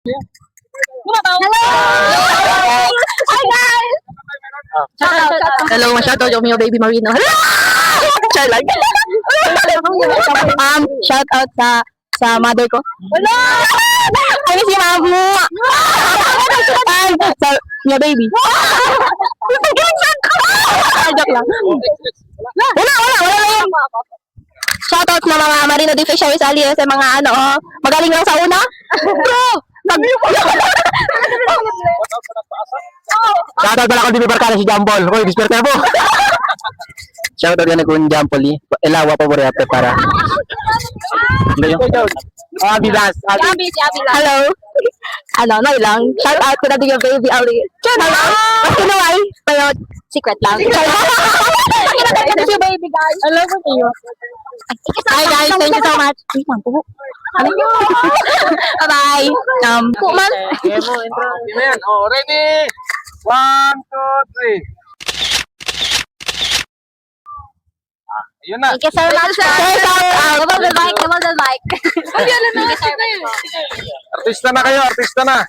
Hello! Hi guys! Hello, shoutout yung Mio Baby Marino. Hello! Char lang. Shoutout sa mother ko. Hello! I miss you, mom. Sa Mio Baby. Joke lang. Wala lang. Shoutout sa mga Marino de Fisheries alias sa mga magaling lang sa una. Bro! Shoutout pala kung di may barkada si Jampol. Hoy, disperta mo. Shoutout yan kung Jampol. Elawa pa mo rin para. Abi Das. Abi, si Abi lang. Hello. No lang. Shoutout ko na din yung baby Ali. Hello. Kinuway. Pero secret lang. Ito si baby guys. I love you. Hi guys, thank you so much. Bye-bye. Kuman. Ready? 1, 2, 3. Ayun na. Thank you so much. Come on the mic, come on the mic. Artista na kayo, artista na.